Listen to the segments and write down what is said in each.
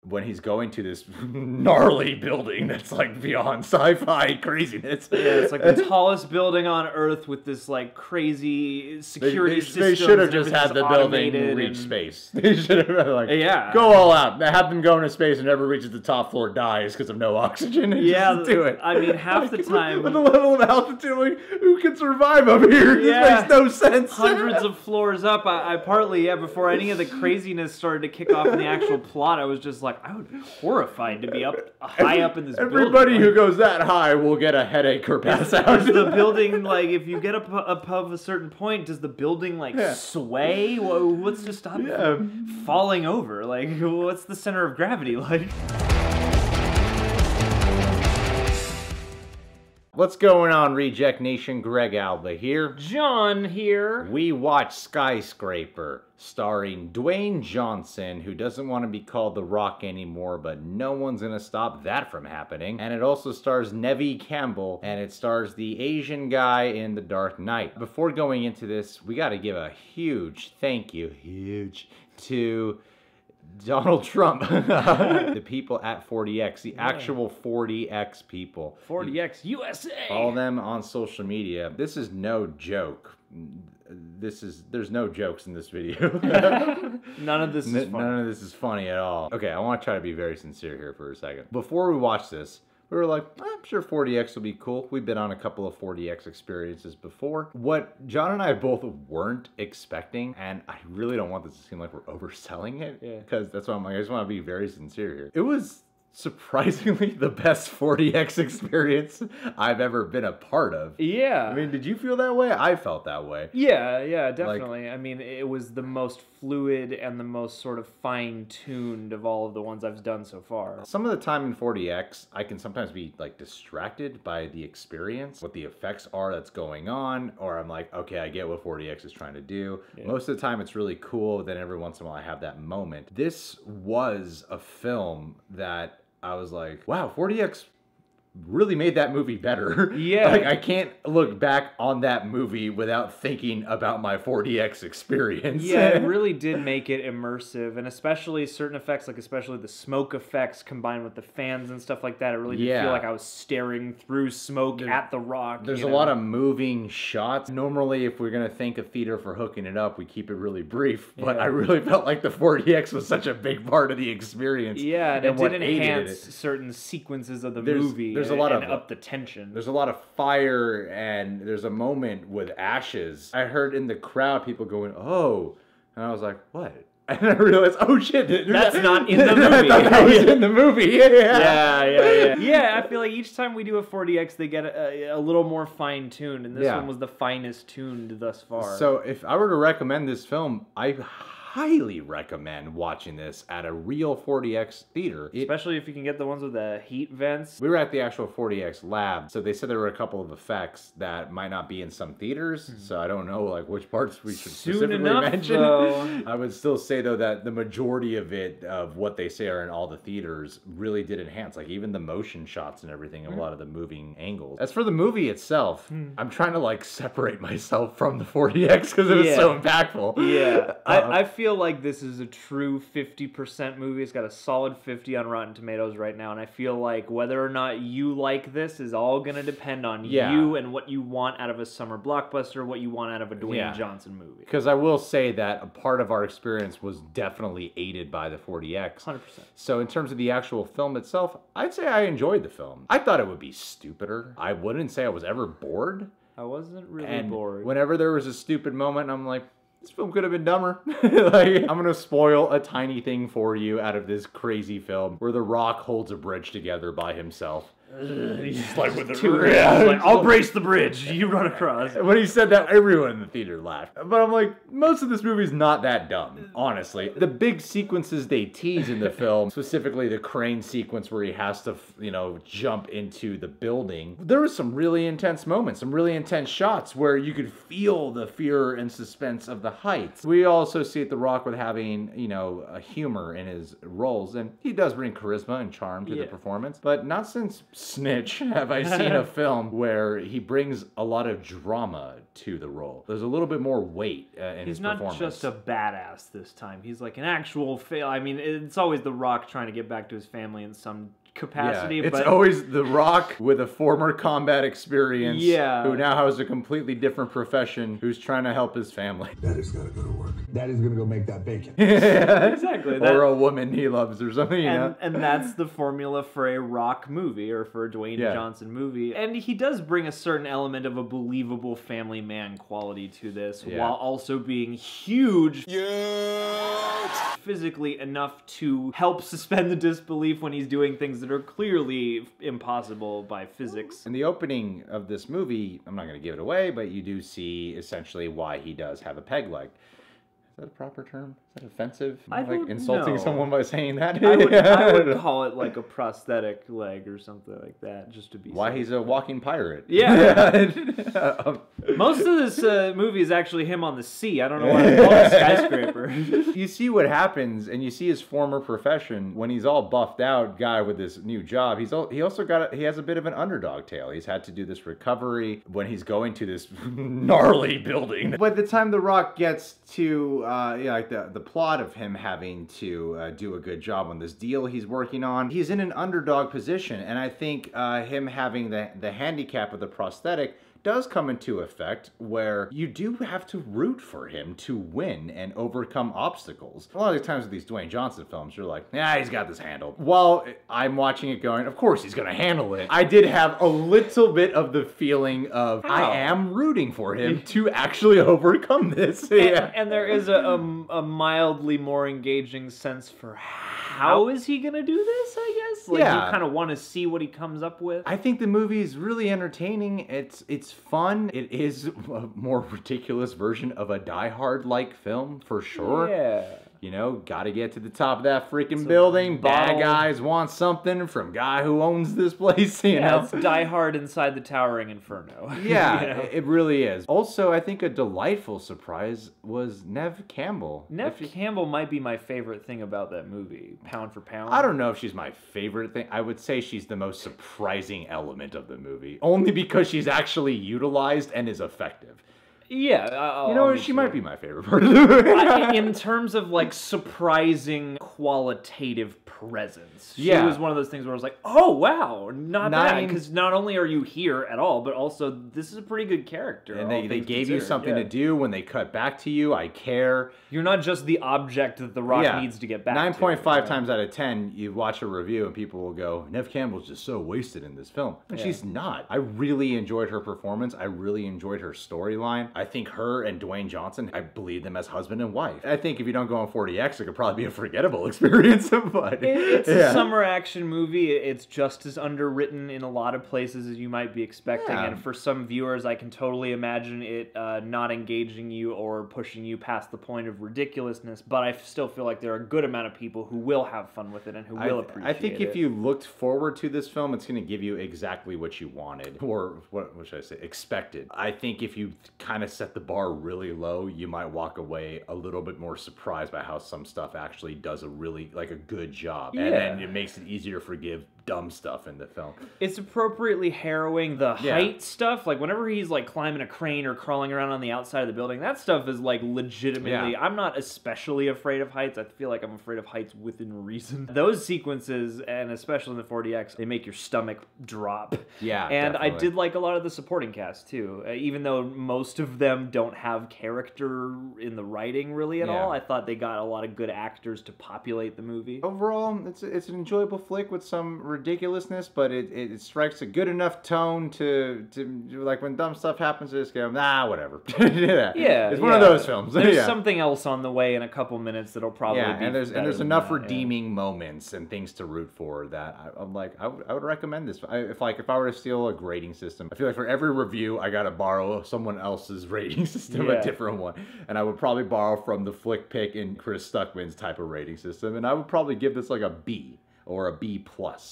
when he's going to this gnarly building that's like beyond sci-fi craziness. Yeah, it's like the tallest building on Earth with this like crazy security system. They should have just had the building reach space. They should have been like, yeah, go all out. Have them go into space and never reaches the top floor dies because of no oxygen. And yeah, just do it. I mean, half the time with the level of altitude, like, who can survive up here? Yeah, this makes no sense. Hundreds of floors up. I partly, before any of the craziness started to kick off in the actual plot, I was just like, I would be horrified to be up high up in this building. Everybody who goes that high will get a headache or pass out. Does the building, like, if you get up above a certain point, does the building, like, sway? What's to stop it from falling over? Like, what's the center of gravity like? What's going on, Reject Nation? Greg Alba here. John here. We watched Skyscraper, starring Dwayne Johnson, who doesn't want to be called The Rock anymore, but no one's going to stop that from happening. And it also stars Neve Campbell, and it stars the Asian guy in The Dark Knight. Before going into this, we got to give a huge thank you, to Donald Trump, the people at 40X, the actual 40X people. 40X USA. Follow them on social media. This is no joke. There's no jokes in this video. None of this is funny. None of this is funny at all. Okay, I want to try to be very sincere here for a second. Before we watch this, we were like, I'm sure 40X will be cool. We've been on a couple of 40X experiences before. What John and I both weren't expecting, and I really don't want this to seem like we're overselling it, because that's why I'm like, I just want to be very sincere here. It was surprisingly the best 40X experience I've ever been a part of. Yeah. I mean, did you feel that way? I felt that way. Yeah, definitely. Like, I mean, it was the most fluid and the most sort of fine-tuned of all of the ones I've done so far. Some of the time in 40X, I can sometimes be like distracted by the experience, what the effects are that's going on, or I'm like, okay, I get what 40X is trying to do. Yeah. Most of the time it's really cool, then every once in a while I have that moment. This was a film that I was like, wow, 40X really made that movie better. Yeah. Like, I can't look back on that movie without thinking about my 40X experience. Yeah, it really did make it immersive, and especially certain effects, like especially the smoke effects combined with the fans and stuff like that. It really did feel like I was staring through smoke at The Rock. There's a lot of moving shots. Normally, if we're going to thank a theater for hooking it up, we keep it really brief, but I really felt like the 40X was such a big part of the experience. Yeah, and it did enhance certain sequences of the movie. There's a lot of up the tension. There's a lot of fire, and there's a moment with ashes. I heard in the crowd people going, "Oh," and I was like, "What?" And I realized, "Oh shit, that's not in the movie." I thought that was in the movie. Yeah. Yeah, I feel like each time we do a 40X, they get a little more fine tuned, and this one was the finest tuned thus far. So if I were to recommend this film, I highly recommend watching this at a real 40X theater. Especially if you can get the ones with the heat vents. We were at the actual 40X lab, so they said there were a couple of effects that might not be in some theaters, so I don't know like which parts we should specifically mention. Though. I would still say though that the majority of it, of what they say are in all the theaters, really did enhance, like even the motion shots and everything, and a lot of the moving angles. As for the movie itself, I'm trying to like separate myself from the 40X because it was so impactful. Yeah, I feel like this is a true 50% movie. It's got a solid 50 on Rotten Tomatoes right now, and I feel like whether or not you like this is all going to depend on you and what you want out of a summer blockbuster, what you want out of a Dwayne Johnson movie. Because I will say that a part of our experience was definitely aided by the 40X. 100%. So in terms of the actual film itself, I'd say I enjoyed the film. I thought it would be stupider. I wouldn't say I was ever bored. I wasn't really bored. Whenever there was a stupid moment, I'm like, this film could have been dumber. Like, I'm gonna spoil a tiny thing for you out of this crazy film where The Rock holds a bridge together by himself. He's like with the I'll brace the bridge. You run across. When he said that, everyone in the theater laughed. But I'm like, most of this movie's not that dumb, honestly. The big sequences they tease in the film, specifically the crane sequence where he has to, you know, jump into the building. There was some really intense moments, some really intense shots where you could feel the fear and suspense of the heights. We all associate The Rock with having, you know, a humor in his roles, and he does bring charisma and charm to the performance, but not since snitch have I seen a film where he brings a lot of drama to the role. There's a little bit more weight in his performance. He's not just a badass this time. He's like an actual I mean, it's always The Rock trying to get back to his family in some capacity. Yeah, it's but always The Rock with a former combat experience who now has a completely different profession, who's trying to help his family. Daddy's gotta go to work. Daddy's gonna go make that bacon. Exactly. Or a woman he loves or something, you know? And that's the formula for a Rock movie, or for a Dwayne Johnson movie. And he does bring a certain element of a believable family man quality to this, while also being huge. Physically enough to help suspend the disbelief when he's doing things that are clearly impossible by physics. In the opening of this movie, I'm not going to give it away, but you do see essentially why he does have a peg leg. Is that a proper term? Is that offensive? I don't insulting know. someone by saying that? I would call it like a prosthetic leg or something like that, just to be Why safe. He's a walking pirate. Yeah. Most of this movie is actually him on the sea. I don't know why it's called a skyscraper. You see what happens, and you see his former profession when he's all buffed out guy with this new job. He has a bit of an underdog tale. He's had to do this recovery when he's going to this gnarly building. By the time The Rock gets to like the plot of him having to do a good job on this deal he's working on, he's in an underdog position, and I think him having the handicap of the prosthetic does come into effect where you do have to root for him to win and overcome obstacles. A lot of the times with these Dwayne Johnson films, you're like, yeah, he's got this handled. While I'm watching it going, of course he's gonna handle it, I did have a little bit of the feeling of, I am rooting for him to actually overcome this. And there is a mildly more engaging sense for how is he gonna do this, I guess? Like, you kind of want to see what he comes up with. I think the movie is really entertaining. It's fun. It is a more ridiculous version of a Die Hard-like film, for sure. Yeah. You know, gotta get to the top of that freaking building. Bad guys want something from guy who owns this place, you know? It's Die Hard inside the towering inferno. Yeah, you know? It really is. Also, I think a delightful surprise was Neve Campbell. Campbell might be my favorite thing about that movie, pound for pound. I don't know if she's my favorite thing. I would say she's the most surprising element of the movie. Only because she's actually utilized and is effective. Yeah. You know, she might be my favorite part of the movie. In terms of, like, surprising qualitative presence. She was one of those things where I was like, oh, wow, not bad. Because not only are you here at all, but also this is a pretty good character. And they gave you something to do. When they cut back to you, I care. You're not just the object that The Rock needs to get back 9.5 times out of 10, you watch a review and people will go, Neve Campbell's just so wasted in this film. And she's not. I really enjoyed her performance. I really enjoyed her storyline. I think her and Dwayne Johnson, I believe them as husband and wife. I think if you don't go on 40X, it could probably be a forgettable experience. But it's a summer action movie. It's just as underwritten in a lot of places as you might be expecting. And for some viewers, I can totally imagine it not engaging you or pushing you past the point of ridiculousness. But I still feel like there are a good amount of people who will have fun with it and who will appreciate it. I think if you looked forward to this film, it's going to give you exactly what you wanted. Or what should I say? Expected. I think if you kind of set the bar really low, you might walk away a little bit more surprised by how some stuff actually does a good job. And then it makes it easier to forgive dumb stuff in the film. It's appropriately harrowing. The height stuff, like whenever he's like climbing a crane or crawling around on the outside of the building, that stuff is like legitimately, I'm not especially afraid of heights. I feel like I'm afraid of heights within reason. Those sequences, and especially in the 40X, they make your stomach drop. Yeah, and definitely. I did like a lot of the supporting cast too. Even though most of them don't have character in the writing really at all, I thought they got a lot of good actors to populate the movie. Overall, it's an enjoyable flick with some ridiculousness, but it strikes a good enough tone to like when dumb stuff happens, to just go, nah, whatever. It's one of those films. There's something else on the way in a couple minutes that'll probably be and there's enough redeeming moments and things to root for that I'm like, I would recommend this. If I were to steal a grading system, I feel like for every review I gotta borrow someone else's rating system, a different one, and I would probably borrow from the Flick Pick and Chris Stuckman's type of rating system, and I would probably give this like a B or a B+,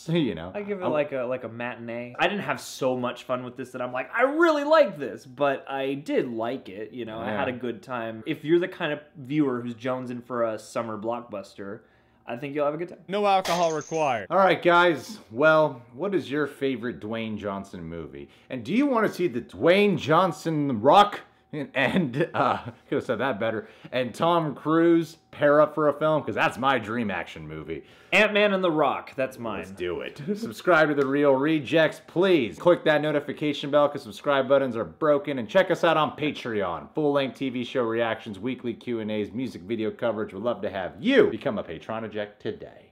you know? I give it like a matinee. I didn't have so much fun with this that I'm like, I really like this, but I did like it, you know? I had a good time. If you're the kind of viewer who's jonesing for a summer blockbuster, I think you'll have a good time. No alcohol required. All right, guys. Well, what is your favorite Dwayne Johnson movie? And do you want to see the Dwayne Johnson Rock and could have said that better, and Tom Cruise pair up for a film? Because that's my dream action movie. Ant-Man and the Rock, that's mine. Let's do it. Subscribe to The Real Rejects, please. Click that notification bell because subscribe buttons are broken. And check us out on Patreon. Full-length TV show reactions, weekly Q&As, music video coverage. We'd love to have you become a Patronaject today.